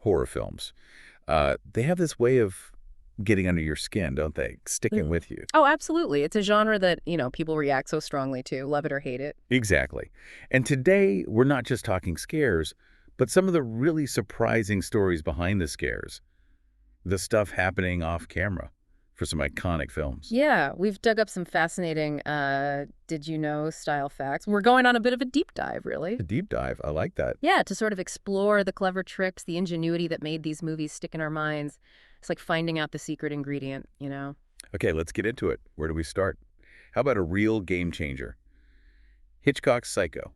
horror films, they have this way of getting under your skin, don't they? Sticking with you. Oh, absolutely. It's a genre that, people react so strongly to, love it or hate it. Exactly. And today, we're not just talking scares, but some of the really surprising stories behind the scares. The stuff happening off camera for some iconic films. Yeah, we've dug up some fascinating did you know style facts. We're going on a bit of a deep dive, really. A deep dive. I like that. Yeah, to sort of explore the clever tricks, the ingenuity that made these movies stick in our minds. It's like finding out the secret ingredient. Okay, let's get into it. Where do we start? How about a real game changer? Hitchcock's Psycho,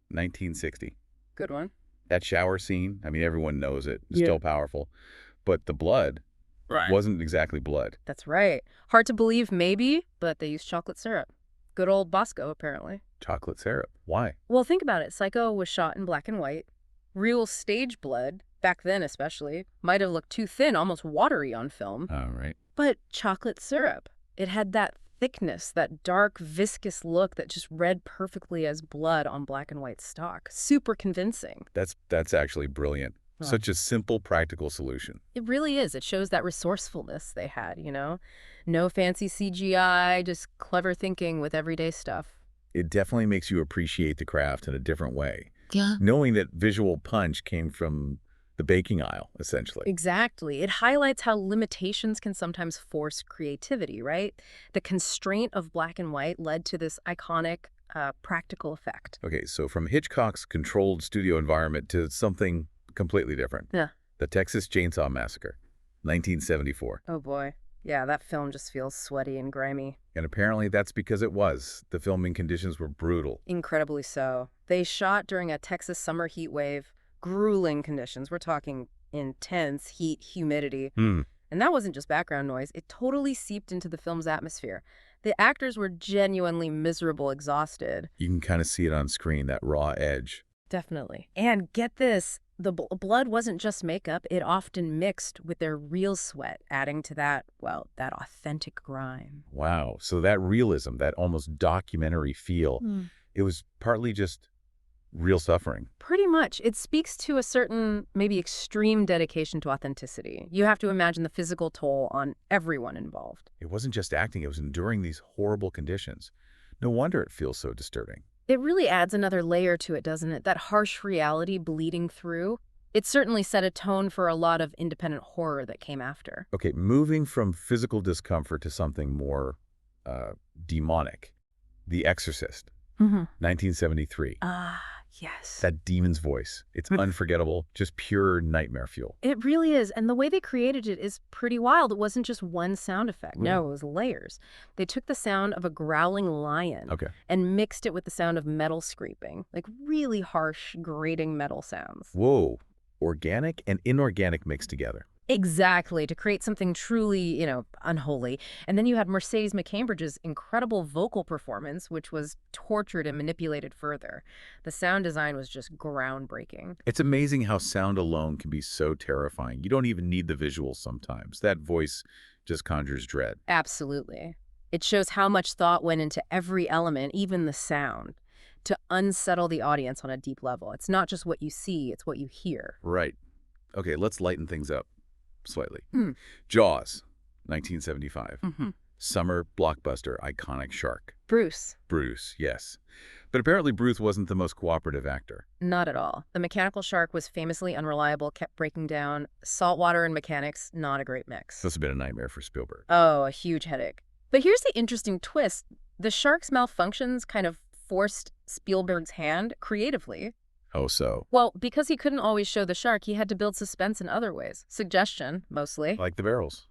1960. Good one. That shower scene, I mean, everyone knows it. It's Yeah. still powerful. But the blood Right. wasn't exactly blood. That's right. Hard to believe, maybe, but they used chocolate syrup. Good old Bosco, apparently. Chocolate syrup. Why? Well, think about it. Psycho was shot in black and white. Real stage blood, back then especially, might have looked too thin, almost watery on film. All right. But chocolate syrup, it had that thickness, that dark, viscous look that just read perfectly as blood on black and white stock. Super convincing. That's actually brilliant. Huh. Such a simple, practical solution. It really is. It shows that resourcefulness they had. No fancy CGI, just clever thinking with everyday stuff. It definitely makes you appreciate the craft in a different way. Yeah. Knowing that visual punch came from the baking aisle, essentially. Exactly. It highlights how limitations can sometimes force creativity, right? The constraint of black and white led to this iconic practical effect. Okay, so from Hitchcock's controlled studio environment to something completely different. Yeah. The Texas Chainsaw Massacre, 1974. Oh boy. Yeah, that film just feels sweaty and grimy. And apparently that's because it was. The filming conditions were brutal. Incredibly so. They shot during a Texas summer heat wave, grueling conditions. We're talking intense heat, humidity. And that wasn't just background noise. It totally seeped into the film's atmosphere. The actors were genuinely miserable, exhausted. You can kind of see it on screen, that raw edge. Definitely. And get this, the blood wasn't just makeup. It often mixed with their real sweat, adding to that authentic grime. Wow. So that realism, that almost documentary feel, it was partly just real suffering. Pretty much. It speaks to a certain, maybe extreme dedication to authenticity. You have to imagine the physical toll on everyone involved. It wasn't just acting, it was enduring these horrible conditions. No wonder it feels so disturbing. It really adds another layer to it, doesn't it? That harsh reality bleeding through. It certainly set a tone for a lot of independent horror that came after. Okay, moving from physical discomfort to something more demonic. The Exorcist, 1973. Yes. That demon's voice. It's unforgettable, just pure nightmare fuel. It really is. And the way they created it is pretty wild. It wasn't just one sound effect. No, it was layers. They took the sound of a growling lion and mixed it with the sound of metal scraping, like really harsh, grating metal sounds. Whoa. Organic and inorganic mixed together. Exactly, to create something truly, unholy. And then you had Mercedes McCambridge's incredible vocal performance, which was tortured and manipulated further. The sound design was just groundbreaking. It's amazing how sound alone can be so terrifying. You don't even need the visuals sometimes. That voice just conjures dread. Absolutely. It shows how much thought went into every element, even the sound, to unsettle the audience on a deep level. It's not just what you see, it's what you hear. Right. Okay, let's lighten things up slightly. Jaws, 1975. Summer blockbuster, iconic shark. Bruce. Bruce, yes. But apparently Bruce wasn't the most cooperative actor. Not at all. The mechanical shark was famously unreliable, kept breaking down. Saltwater and mechanics, not a great mix. Must have been a nightmare for Spielberg. Oh, a huge headache. But here's the interesting twist. The shark's malfunctions kind of forced Spielberg's hand creatively. Oh, so? Well, because he couldn't always show the shark, he had to build suspense in other ways. Suggestion, mostly. Like the barrels.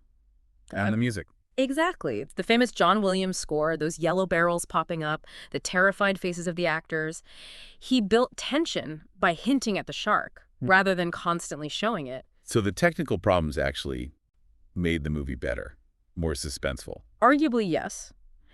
And the music. Exactly. It's the famous John Williams score, those yellow barrels popping up, the terrified faces of the actors. He built tension by hinting at the shark, rather than constantly showing it. So the technical problems actually made the movie better, more suspenseful. Arguably, yes.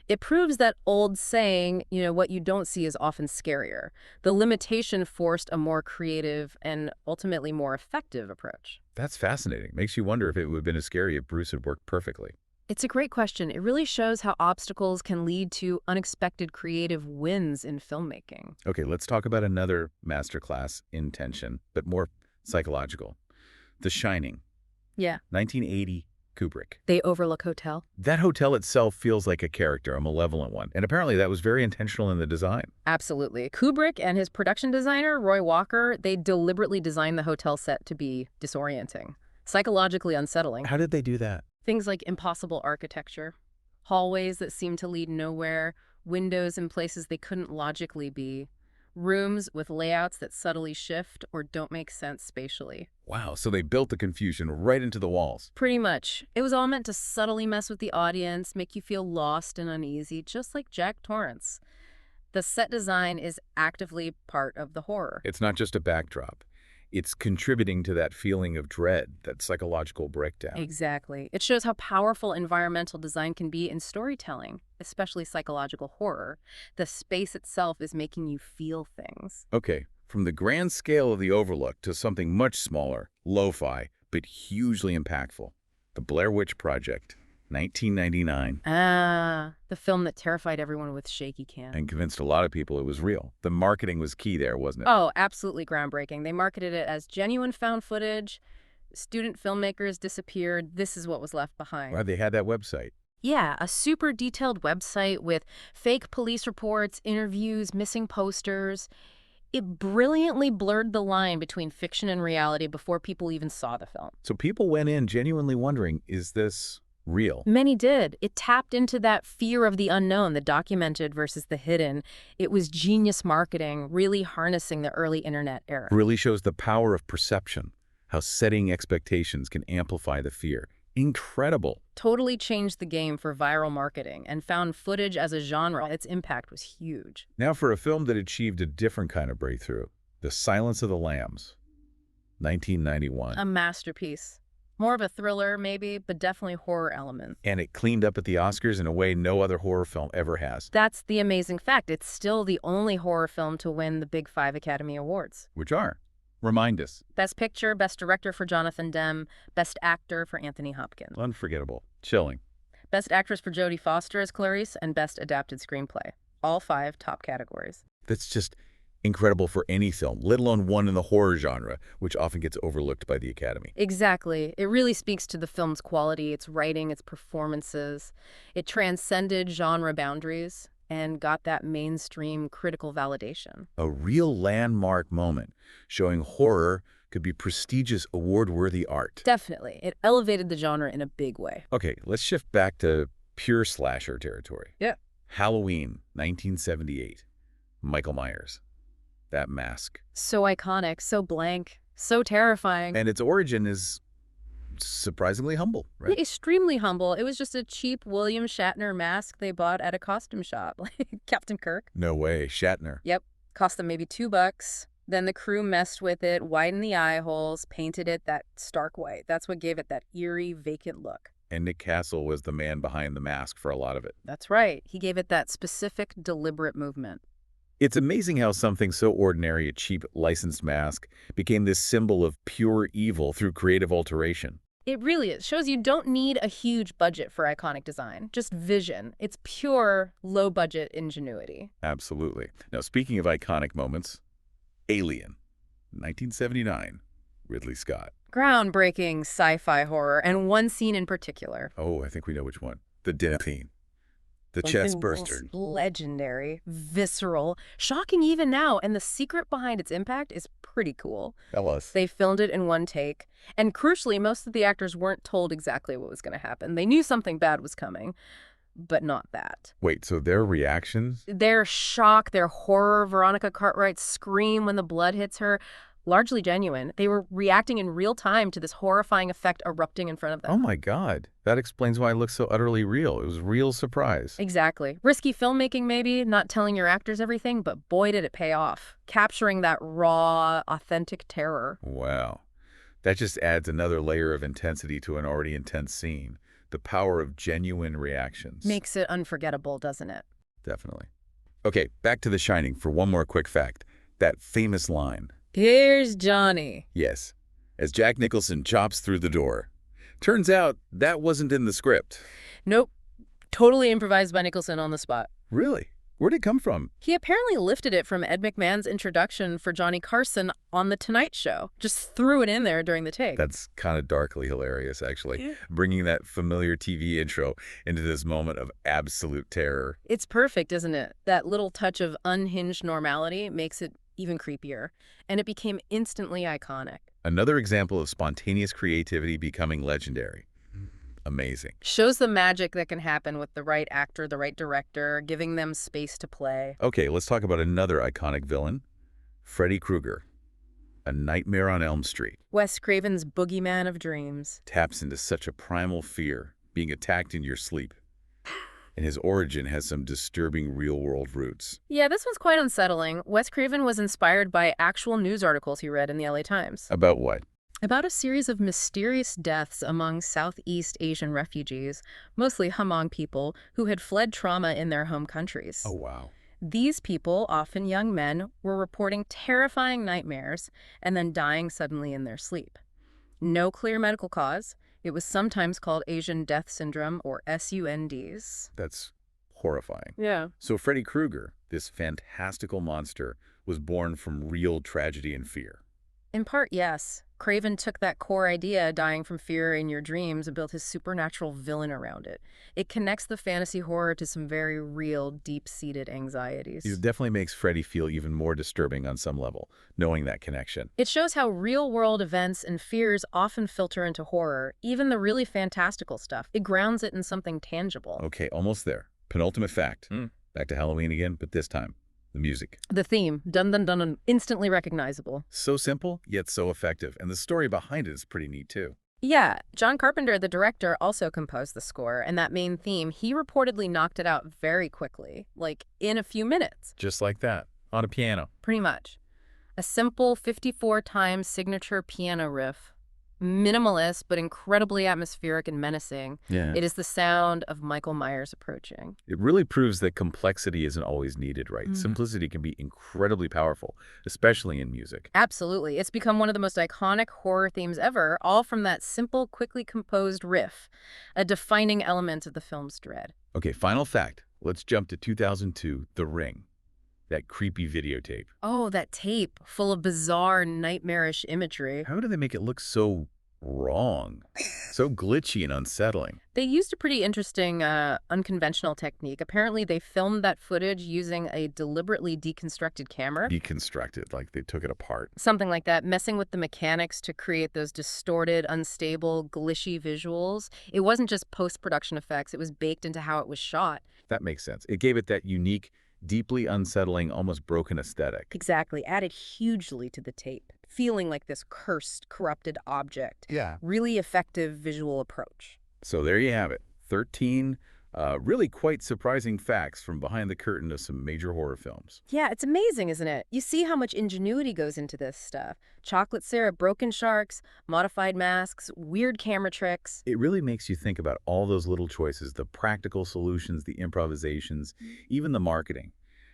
It proves that old saying, what you don't see is often scarier. The limitation forced a more creative and ultimately more effective approach. That's fascinating. Makes you wonder if it would have been as scary if Bruce had worked perfectly. It's a great question. It really shows how obstacles can lead to unexpected creative wins in filmmaking. Okay, let's talk about another masterclass in tension, but more psychological. The Shining, Yeah. 1980, Kubrick. They overlook hotel. That hotel itself feels like a character, a malevolent one. And apparently that was very intentional in the design. Absolutely. Kubrick and his production designer, Roy Walker, they deliberately designed the hotel set to be disorienting, psychologically unsettling. How did they do that? Things like impossible architecture, hallways that seem to lead nowhere, windows in places they couldn't logically be, rooms with layouts that subtly shift or don't make sense spatially. Wow, so they built the confusion right into the walls. Pretty much. It was all meant to subtly mess with the audience, make you feel lost and uneasy, just like Jack Torrance. The set design is actively part of the horror. It's not just a backdrop. It's contributing to that feeling of dread, that psychological breakdown. Exactly. It shows how powerful environmental design can be in storytelling, especially psychological horror. The space itself is making you feel things. Okay, from the grand scale of the Overlook to something much smaller, lo-fi, but hugely impactful. The Blair Witch Project, 1999. The film that terrified everyone with shaky cam. And convinced a lot of people it was real. The marketing was key there, wasn't it? Oh, absolutely groundbreaking. They marketed it as genuine found footage. Student filmmakers disappeared. This is what was left behind. Wow, they had that website. Yeah, a super detailed website with fake police reports, interviews, missing posters. It brilliantly blurred the line between fiction and reality before people even saw the film. So people went in genuinely wondering, is this real? Many did. It tapped into that fear of the unknown, the documented versus the hidden. It was genius marketing, really harnessing the early internet era. Really shows the power of perception, how setting expectations can amplify the fear. Incredible. Totally changed the game for viral marketing and found footage as a genre. Its impact was huge. Now for a film that achieved a different kind of breakthrough, The Silence of the Lambs, 1991. A masterpiece. More of a thriller, maybe, but definitely horror elements. And it cleaned up at the Oscars in a way no other horror film ever has. That's the amazing fact. It's still the only horror film to win the Big Five Academy Awards. Which are? Remind us. Best Picture, Best Director for Jonathan Demme, Best Actor for Anthony Hopkins. Unforgettable. Chilling. Best Actress for Jodie Foster as Clarice, and Best Adapted Screenplay. All 5 top categories. That's just incredible for any film, let alone one in the horror genre, which often gets overlooked by the Academy. Exactly. It really speaks to the film's quality, its writing, its performances. It transcended genre boundaries and got that mainstream critical validation. A real landmark moment showing horror could be prestigious, award-worthy art. Definitely. It elevated the genre in a big way. Okay, let's shift back to pure slasher territory. Yeah. Halloween, 1978. Michael Myers. That mask. So iconic, so blank, so terrifying. And its origin is surprisingly humble, right? Extremely humble. It was just a cheap William Shatner mask they bought at a costume shop, like Captain Kirk. No way, Shatner. Yep. Cost them maybe $2. Then the crew messed with it, widened the eye holes, painted it that stark white. That's what gave it that eerie, vacant look. And Nick Castle was the man behind the mask for a lot of it. That's right. He gave it that specific, deliberate movement. It's amazing how something so ordinary, a cheap licensed mask, became this symbol of pure evil through creative alteration. It really is. Shows you don't need a huge budget for iconic design, just vision. It's pure, low-budget ingenuity. Absolutely. Now, speaking of iconic moments, Alien, 1979, Ridley Scott. Groundbreaking sci-fi horror, and one scene in particular. Oh, I think we know which one. The death scene. The chest burster. Legendary, visceral, shocking even now, and the secret behind its impact is pretty cool. Tell us. They filmed it in one take, and crucially, most of the actors weren't told exactly what was going to happen. They knew something bad was coming, but not that. Wait, so their reactions? Their shock, their horror, Veronica Cartwright's scream when the blood hits her, largely genuine. They were reacting in real time to this horrifying effect erupting in front of them. Oh my God. That explains why it looks so utterly real. It was real surprise. Exactly. Risky filmmaking maybe, not telling your actors everything, but boy did it pay off. Capturing that raw, authentic terror. Wow. That just adds another layer of intensity to an already intense scene. The power of genuine reactions. Makes it unforgettable, doesn't it? Definitely. Okay, back to The Shining for one more quick fact. That famous line. Here's Johnny. Yes, as Jack Nicholson chops through the door. Turns out that wasn't in the script. Nope. Totally improvised by Nicholson on the spot. Really? Where'd it come from? He apparently lifted it from Ed McMahon's introduction for Johnny Carson on The Tonight Show. Just threw it in there during the take. That's kind of darkly hilarious, actually. Yeah. Bringing that familiar TV intro into this moment of absolute terror. It's perfect, isn't it? That little touch of unhinged normality makes it even creepier. And it became instantly iconic. Another example of spontaneous creativity becoming legendary. Amazing. Shows the magic that can happen with the right actor, the right director, giving them space to play. Okay, let's talk about another iconic villain, Freddy Krueger. A Nightmare on Elm Street. Wes Craven's boogeyman of dreams. Taps into such a primal fear, being attacked in your sleep. And his origin has some disturbing real-world roots. Yeah, this one's quite unsettling. Wes Craven was inspired by actual news articles he read in the LA Times. About what? About a series of mysterious deaths among Southeast Asian refugees, mostly Hmong people, who had fled trauma in their home countries. Oh, wow. These people, often young men, were reporting terrifying nightmares and then dying suddenly in their sleep. No clear medical cause. It was sometimes called Asian Death Syndrome, or SUNDs. That's horrifying. Yeah. So Freddy Krueger, this fantastical monster, was born from real tragedy and fear. In part, yes. Craven took that core idea, dying from fear in your dreams, and built his supernatural villain around it. It connects the fantasy horror to some very real, deep-seated anxieties. It definitely makes Freddy feel even more disturbing on some level, knowing that connection. It shows how real-world events and fears often filter into horror, even the really fantastical stuff. It grounds it in something tangible. Okay, almost there. Penultimate fact. Back to Halloween again, but this time, the music. The theme, dun dun dun dun, instantly recognizable. So simple, yet so effective. And the story behind it is pretty neat, too. Yeah, John Carpenter, the director, also composed the score, and that main theme, he reportedly knocked it out very quickly, like in a few minutes. Just like that, on a piano. Pretty much. A simple 54-time signature piano riff. Minimalist, but incredibly atmospheric and menacing. Yeah. It is the sound of Michael Myers approaching. It really proves that complexity isn't always needed, right? Simplicity can be incredibly powerful, especially in music. Absolutely. It's become one of the most iconic horror themes ever, all from that simple, quickly composed riff, a defining element of the film's dread. Okay, final fact. Let's jump to 2002, The Ring. That creepy videotape. Oh, that tape, full of bizarre, nightmarish imagery. How do they make it look so wrong? So glitchy and unsettling. They used a pretty interesting, unconventional technique. Apparently, they filmed that footage using a deliberately deconstructed camera. Deconstructed, like they took it apart. Something like that, messing with the mechanics to create those distorted, unstable, glitchy visuals. It wasn't just post-production effects. It was baked into how it was shot. That makes sense. It gave it that unique, deeply unsettling, almost broken aesthetic. Exactly. Added hugely to the tape. Feeling like this cursed, corrupted object. Yeah. Really effective visual approach. So there you have it. 13 really quite surprising facts from behind the curtain of some major horror films. Yeah, it's amazing, isn't it? You see how much ingenuity goes into this stuff. Chocolate syrup, broken sharks, modified masks, weird camera tricks. It really makes you think about all those little choices, the practical solutions, the improvisations, even the marketing,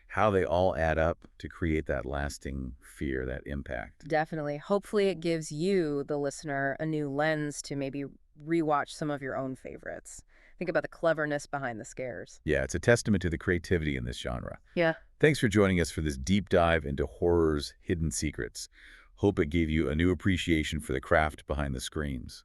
how they all add up to create that lasting fear, that impact. Definitely. Hopefully it gives you, the listener, a new lens to maybe rewatch some of your own favorites. Think about the cleverness behind the scares. Yeah, it's a testament to the creativity in this genre. Yeah. Thanks for joining us for this deep dive into horror's hidden secrets. Hope it gave you a new appreciation for the craft behind the screams.